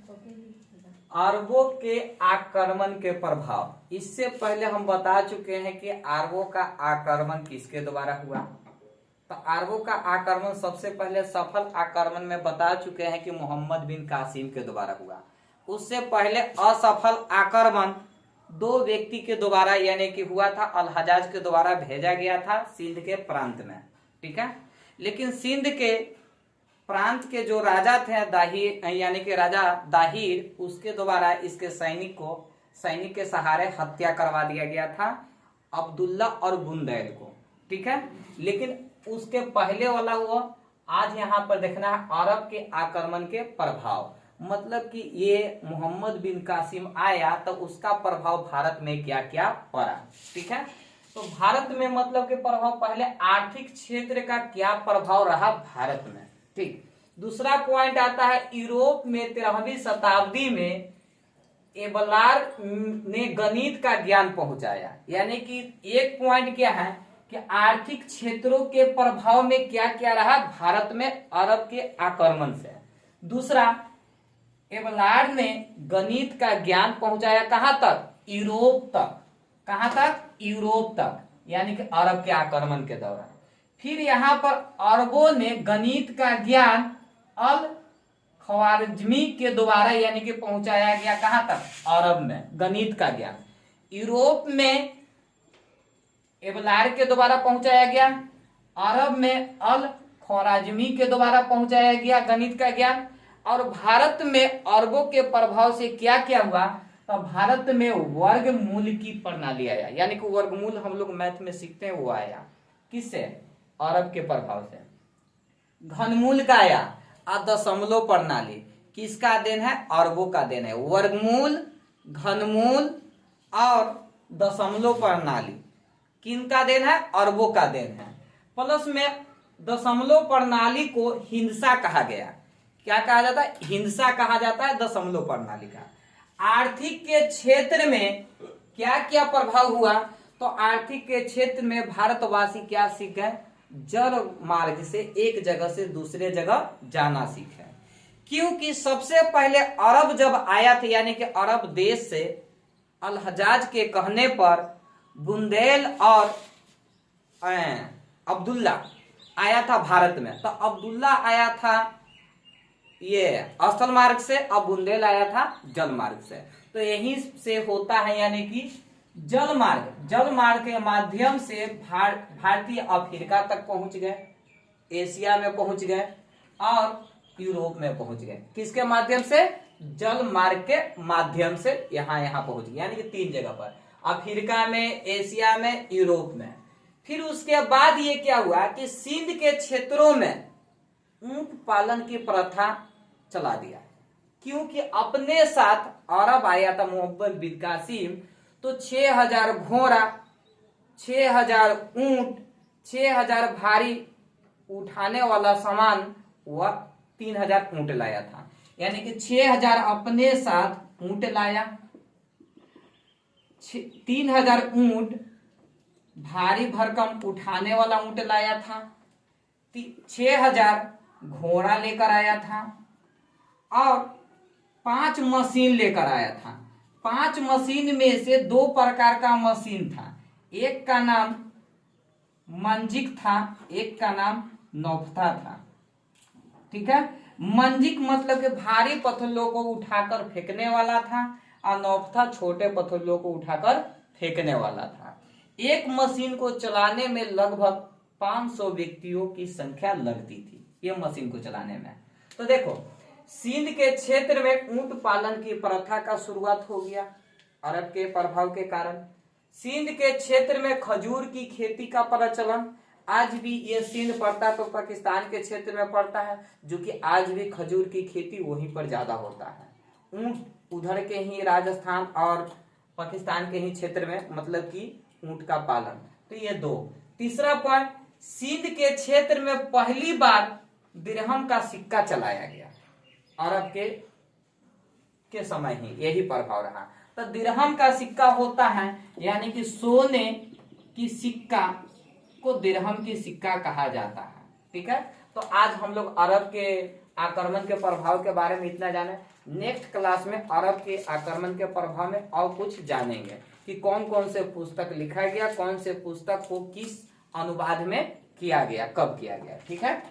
अरबों के आक्रमण के प्रभाव। इससे पहले हम बता चुके हैं कि अरबों का आक्रमण किसके द्वारा हुआ। तो अरबों का आक्रमण सबसे पहले सफल आक्रमण में बता चुके हैं कि मोहम्मद बिन कासिम के द्वारा हुआ। उससे पहले असफल आक्रमण दो व्यक्ति के द्वारा यानी कि हुआ था, अल हजाज के द्वारा भेजा गया था सिंध के प्रांत में। ठीक है, लेकिन सिंध के प्रांत के जो राजा थे दाहिर यानी कि राजा दाहिर, उसके द्वारा इसके सैनिक के सहारे हत्या करवा दिया गया था अब्दुल्ला और बुंदैल को। ठीक है, लेकिन उसके पहले वाला वो आज यहाँ पर देखना है अरब के आक्रमण के प्रभाव। मतलब कि ये मोहम्मद बिन कासिम आया तो उसका प्रभाव भारत में क्या क्या पड़ा। ठीक है, तो भारत में मतलब के प्रभाव, पहले आर्थिक क्षेत्र का क्या प्रभाव रहा भारत में। ठीक, दूसरा पॉइंट आता है यूरोप में 13वीं शताब्दी में एबलार ने गणित का ज्ञान पहुंचाया। यानी कि एक पॉइंट क्या है कि आर्थिक क्षेत्रों के प्रभाव में क्या क्या रहा भारत में अरब के आक्रमण से। दूसरा, एबलार ने गणित का ज्ञान पहुंचाया कहां तक, यूरोप तक। कहां तक, यूरोप तक, यानी कि अरब के आक्रमण के दौरान। फिर यहां पर अरबों ने गणित का ज्ञान अल ख्वारिज़मी के द्वारा यानी कि पहुंचाया गया कहां तक, अरब में गणित का ज्ञान। यूरोप में एबलार के द्वारा पहुंचाया गया, अरब में अल ख्वारिज़मी के द्वारा पहुंचाया गया गणित का ज्ञान। और भारत में अरबों के प्रभाव से क्या क्या हुआ, तो भारत में वर्गमूल की प्रणाली आया। यानी कि वर्गमूल हम लोग मैथ में सीखते हैं, वो आया किससे, अरब के प्रभाव से। घनमूल का आया, और दशमलव प्रणाली किसका देन है, अरबों का देन है। वर्गमूल, घनमूल और दशमलव प्रणाली किनका देन है, अरबों का देन है। प्लस में दशमलव प्रणाली को हिंसा कहा गया। क्या कहा जाता है, हिंसा कहा जाता है दशमलव प्रणाली का। आर्थिक के क्षेत्र में क्या क्या प्रभाव हुआ, तो आर्थिक के क्षेत्र में भारतवासी क्या सीखे, जल मार्ग से एक जगह से दूसरे जगह जाना सीखे। क्योंकि सबसे पहले अरब जब आया था यानी कि अरब देश से अल हजाज के कहने पर बुंदेल और अब्दुल्ला आया था भारत में। तो अब्दुल्ला आया था ये स्थल मार्ग से, अब बुंदेल आया था जल मार्ग से। तो यही से होता है यानी कि जल मार्ग के माध्यम से भारतीय अफ्रीका तक पहुंच गए, एशिया में पहुंच गए और यूरोप में पहुंच गए। किसके माध्यम से, जल मार्ग के माध्यम से यहाँ पहुंच गए। यानी कि 3 जगह पर, अफ्रीका में, एशिया में, यूरोप में। फिर उसके बाद ये क्या हुआ कि सिंध के क्षेत्रों में ऊंट पालन की प्रथा चला दिया। क्योंकि अपने साथ अरब आया था मोहम्मद बिन कासिम, तो 6000 घोड़ा, 6000 ऊंट, 6000 भारी उठाने वाला सामान, वह 3000 ऊंट लाया था। यानी कि 6000 अपने साथ ऊंट लाया, 3000 ऊंट भारी भरकम उठाने वाला ऊंट लाया था, 6000 घोड़ा लेकर आया था और 5 मशीन लेकर आया था। 5 मशीन में से 2 प्रकार का मशीन था, एक का नाम मंजिक था, एक का नाम नौफता था। ठीक है, मंजिक मतलब कि भारी पत्थरों को उठाकर फेंकने वाला था और नौफता छोटे पत्थरों को उठाकर फेंकने वाला था। एक मशीन को चलाने में लगभग 500 व्यक्तियों की संख्या लगती थी ये मशीन को चलाने में। तो देखो, सिंध के क्षेत्र में ऊंट पालन की प्रथा का शुरुआत हो गया अरब के प्रभाव के कारण। सिंध के क्षेत्र में खजूर की खेती का प्रचलन, आज भी ये सिंध पड़ता तो पाकिस्तान के क्षेत्र में पड़ता है, जो कि आज भी खजूर की खेती वहीं पर ज्यादा होता है। ऊंट उधर के ही राजस्थान और पाकिस्तान के ही क्षेत्र में, मतलब कि ऊंट का पालन। तो ये 2। तीसरा पॉइंट, सिंध के क्षेत्र में पहली बार दिरहम का सिक्का चलाया गया अरब के समय ही, यही प्रभाव रहा। तो दिरहम का सिक्का होता है यानी कि सोने की सिक्का को दिरहम की सिक्का कहा जाता है। ठीक है, तो आज हम लोग अरब के आक्रमण के प्रभाव के बारे में इतना जाने। नेक्स्ट क्लास में अरब के आक्रमण के प्रभाव में और कुछ जानेंगे कि कौन कौन से पुस्तक लिखा गया, कौन से पुस्तक को किस अनुवाद में किया गया, कब किया गया। ठीक है।